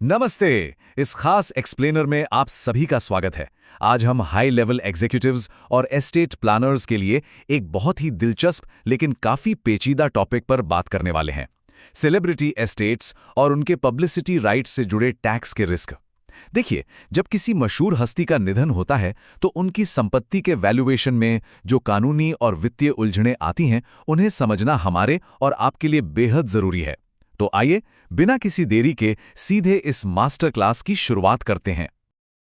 नमस्ते। इस खास एक्सप्लेनर में आप सभी का स्वागत है। आज हम हाई लेवल एग्जीक्यूटिव्स और एस्टेट प्लानर्स के लिए एक बहुत ही दिलचस्प लेकिन काफी पेचीदा टॉपिक पर बात करने वाले हैं। सेलिब्रिटी एस्टेट्स और उनके पब्लिसिटी राइट्स से जुड़े टैक्स के रिस्क। देखिए, जब किसी मशहूर हस्ती का निधन होता है तो उनकी संपत्ति के वैल्यूएशन में जो कानूनी और वित्तीय उलझनें आती हैं, उन्हें समझना हमारे और आपके लिए बेहद जरूरी है। तो आइए, बिना किसी देरी के सीधे इस मास्टर क्लास की शुरुआत करते हैं।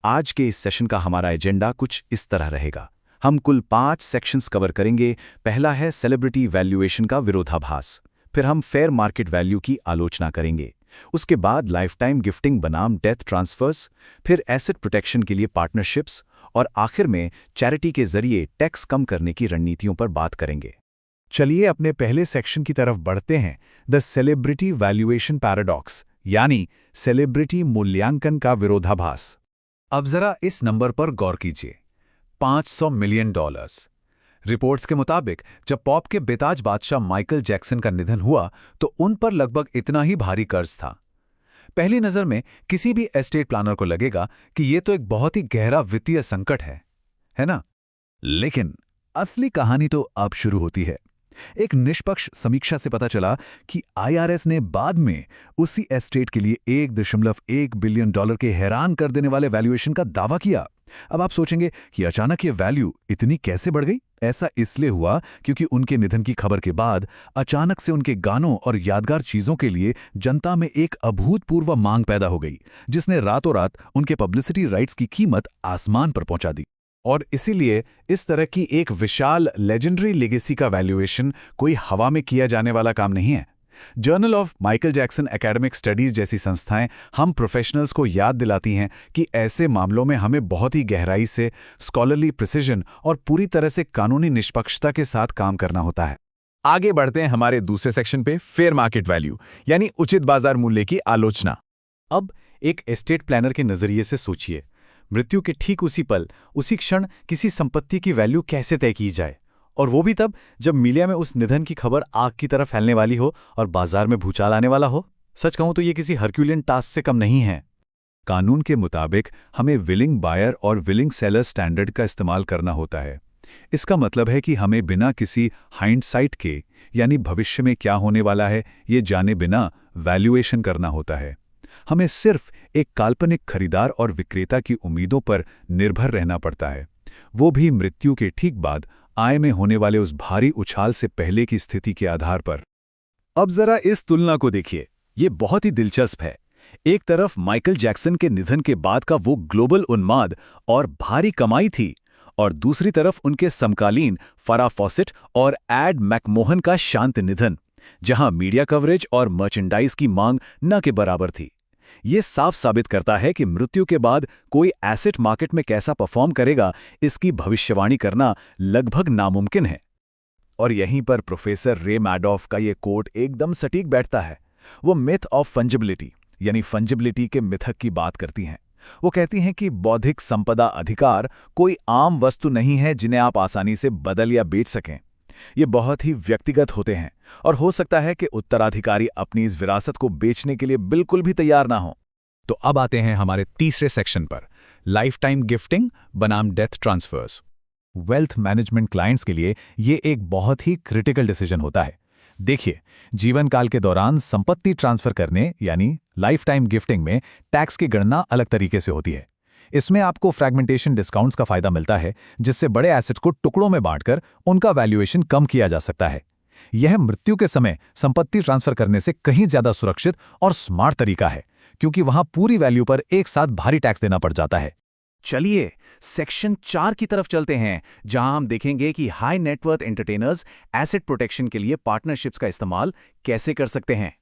आज के इस सेशन का हमारा एजेंडा कुछ इस तरह रहेगा। हम कुल 5 सेक्शंस कवर करेंगे। पहला है सेलिब्रिटी वैल्यूएशन का विरोधाभास। फिर हम फेयर मार्केट वैल्यू की आलोचना करेंगे। उसके बाद लाइफ टाइम गिफ्टिंग बनाम डेथ ट्रांसफर्स, फिर एसेट प्रोटेक्शन के लिए पार्टनरशिप्स और आखिर में चैरिटी के जरिए टैक्स कम करने की रणनीतियों पर बात करेंगे। चलिए अपने पहले सेक्शन की तरफ बढ़ते हैं, द सेलिब्रिटी वैल्यूएशन पैराडॉक्स, यानी सेलिब्रिटी मूल्यांकन का विरोधाभास। अब जरा इस नंबर पर गौर कीजिए, $500 मिलियन। रिपोर्ट्स के मुताबिक जब पॉप के बेताज बादशाह माइकल जैक्सन का निधन हुआ तो उन पर लगभग इतना ही भारी कर्ज था। पहली नजर में किसी भी एस्टेट प्लानर को लगेगा कि यह तो एक बहुत ही गहरा वित्तीय संकट है ना? लेकिन असली कहानी तो अब शुरू होती है। एक निष्पक्ष समीक्षा से पता चला कि आईआरएस ने बाद में उसी एस्टेट के लिए $1.1 बिलियन के हैरान कर देने वाले वैल्यूएशन का दावा किया। अब आप सोचेंगे कि अचानक ये वैल्यू इतनी कैसे बढ़ गई? ऐसा इसलिए हुआ क्योंकि उनके निधन की खबर के बाद अचानक से उनके गानों और यादगार चीजों के लिए जनता में एक अभूतपूर्व मांग पैदा हो गई, जिसने रातों रात उनके पब्लिसिटी राइट्स की कीमत आसमान पर पहुंचा दी। और इसीलिए इस तरह की एक विशाल लेजेंडरी लेगेसी का वैल्यूएशन कोई हवा में किया जाने वाला काम नहीं है। Journal of Michael Jackson academic studies जैसी संस्थाएं हम प्रोफेशनल्स को याद दिलाती हैं कि ऐसे मामलों में हमें बहुत ही गहराई से, स्कॉलरली प्रिसिजन और पूरी तरह से कानूनी निष्पक्षता के साथ काम करना होता है। आगे बढ़ते हैं हमारे दूसरे सेक्शन पे, फेयर मार्केट वैल्यू, यानी उचित बाजार मूल्य की आलोचना। अब एक एस्टेट प्लानर के नजरिए से सोचिए, मृत्यु के ठीक उसी पल, उसी क्षण किसी संपत्ति की वैल्यू कैसे तय की जाए, और वो भी तब जब मीडिया में उस निधन की खबर आग की तरह फैलने वाली हो और बाजार में भूचाल आने वाला हो। सच कहूं तो ये किसी हरक्यूलियन टास्क से कम नहीं है। कानून के मुताबिक हमें विलिंग बायर और विलिंग सेलर स्टैंडर्ड का इस्तेमाल करना होता है। इसका मतलब है कि हमें बिना किसी हाइंडसाइट के, यानी भविष्य में क्या होने वाला है ये जाने बिना वैल्यूएशन करना होता है। हमें सिर्फ एक काल्पनिक खरीदार और विक्रेता की उम्मीदों पर निर्भर रहना पड़ता है, वो भी मृत्यु के ठीक बाद आय में होने वाले उस भारी उछाल से पहले की स्थिति के आधार पर। अब जरा इस तुलना को देखिए, ये बहुत ही दिलचस्प है। एक तरफ माइकल जैक्सन के निधन के बाद का वो ग्लोबल उन्माद और भारी कमाई थी, और दूसरी तरफ उनके समकालीन फराह फॉसेट और एड मैकमोहन का शांत निधन, जहां मीडिया कवरेज और मर्चेंडाइज की मांग न के बराबर थी। ये साफ साबित करता है कि मृत्यु के बाद कोई एसेट मार्केट में कैसा परफॉर्म करेगा, इसकी भविष्यवाणी करना लगभग नामुमकिन है। और यहीं पर प्रोफेसर रे मैडॉफ का ये कोट एकदम सटीक बैठता है। वो मिथ ऑफ फंजिबिलिटी, यानी फंजिबिलिटी के मिथक की बात करती हैं। वो कहती हैं कि बौद्धिक संपदा अधिकार कोई आम वस्तु नहीं है जिन्हें आप आसानी से बदल या बेच सकें। ये बहुत ही व्यक्तिगत होते हैं, और हो सकता है कि उत्तराधिकारी अपनी इस विरासत को बेचने के लिए बिल्कुल भी तैयार ना हो। तो अब आते हैं हमारे तीसरे सेक्शन पर, लाइफ टाइम गिफ्टिंग बनाम death transfers. Wealth management clients के लिए ये एक बहुत ही क्रिटिकल डिसीजन होता है। देखिए, जीवन काल के दौरान संपत्ति ट्रांसफर करने, यानी लाइफ टाइम गिफ्टिंग में टैक्स की गणना अलग तरीके से होती है। इसमें आपको फ्रैगमेंटेशन डिस्काउंट्स का फायदा मिलता है, जिससे बड़े एसेट्स को टुकड़ों में बांटकर उनका वैल्यूएशन कम किया जा सकता है। यह मृत्यु के समय संपत्ति ट्रांसफर करने से कहीं ज्यादा सुरक्षित और स्मार्ट तरीका है, क्योंकि वहां पूरी वैल्यू पर एक साथ भारी टैक्स देना पड़ जाता है। चलिए सेक्शन 4 की तरफ चलते हैं, जहां हम देखेंगे कि high net worth entertainers asset protection के लिए पार्टनरशिप्स का इस्तेमाल कैसे कर सकते हैं।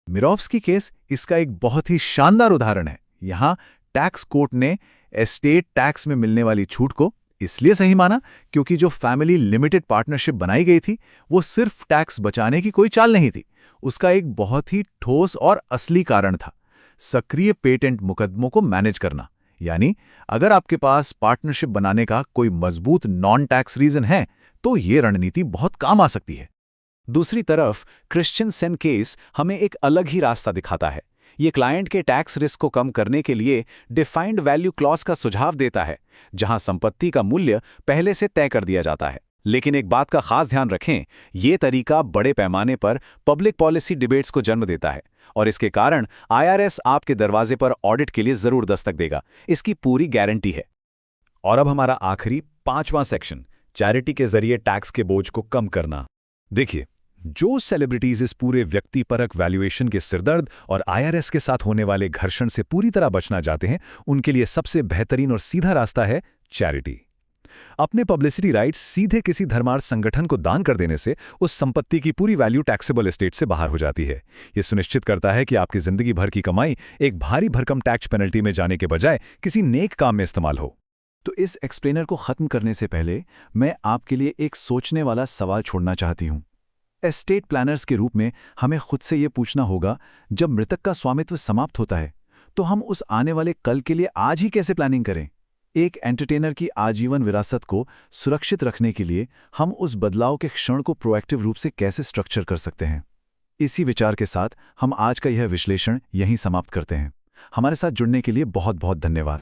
मिरोव्स्की केस इसका एक बहुत ही शानदार उदाहरण है। यहां टैक्स कोर्ट ने एस्टेट टैक्स में मिलने वाली छूट को इसलिए सही माना क्योंकि जो फैमिली लिमिटेड पार्टनरशिप बनाई गई थी वो सिर्फ टैक्स बचाने की कोई चाल नहीं थी। उसका एक बहुत ही ठोस और असली कारण था, सक्रिय पेटेंट मुकदमों को मैनेज करना। यानी अगर आपके पास पार्टनरशिप बनाने का कोई मजबूत नॉन टैक्स रीजन है तो ये रणनीति बहुत काम आ सकती है। दूसरी तरफ क्रिश्चियनसेन केस हमें एक अलग ही रास्ता दिखाता है। ये क्लाइंट के टैक्स रिस्क को कम करने के लिए डिफाइंड वैल्यू क्लॉज का सुझाव देता है, जहां संपत्ति का मूल्य पहले से तय कर दिया जाता है। लेकिन एक बात का खास ध्यान रखें, ये तरीका बड़े पैमाने पर पब्लिक पॉलिसी डिबेट्स को जन्म देता है और इसके कारण IRS आपके दरवाजे पर ऑडिट के लिए जरूर दस्तक देगा, इसकी पूरी गारंटी है। और अब हमारा आखिरी 5वां सेक्शन, चैरिटी के जरिए टैक्स के बोझ को कम करना। देखिए, जो सेलिब्रिटीज इस पूरे व्यक्तिपरक वैल्यूएशन के सिरदर्द और IRS के साथ होने वाले घर्षण से पूरी तरह बचना चाहते हैं, उनके लिए सबसे बेहतरीन और सीधा रास्ता है चैरिटी। अपने पब्लिसिटी राइट्स सीधे किसी धर्मार्थ संगठन को दान कर देने से उस संपत्ति की पूरी वैल्यू टैक्सेबल एस्टेट से बाहर हो जाती है। यह सुनिश्चित करता है कि आपकी जिंदगी भर की कमाई एक भारी भरकम टैक्स पेनल्टी में जाने के बजाय किसी नेक काम में इस्तेमाल हो। तो इस एक्सप्लेनर को खत्म करने से पहले मैं आपके लिए एक सोचने वाला सवाल छोड़ना चाहती हूं। एस्टेट प्लानर्स के रूप में हमें खुद से यह पूछना होगा, जब मृतक का स्वामित्व समाप्त होता है तो हम उस आने वाले कल के लिए आज ही कैसे प्लानिंग करें? एक एंटरटेनर की आजीवन विरासत को सुरक्षित रखने के लिए हम उस बदलाव के क्षण को प्रोएक्टिव रूप से कैसे स्ट्रक्चर कर सकते हैं? इसी विचार के साथ हम आज का यह विश्लेषण यहीं समाप्त करते हैं। हमारे साथ जुड़ने के लिए बहुत बहुत धन्यवाद।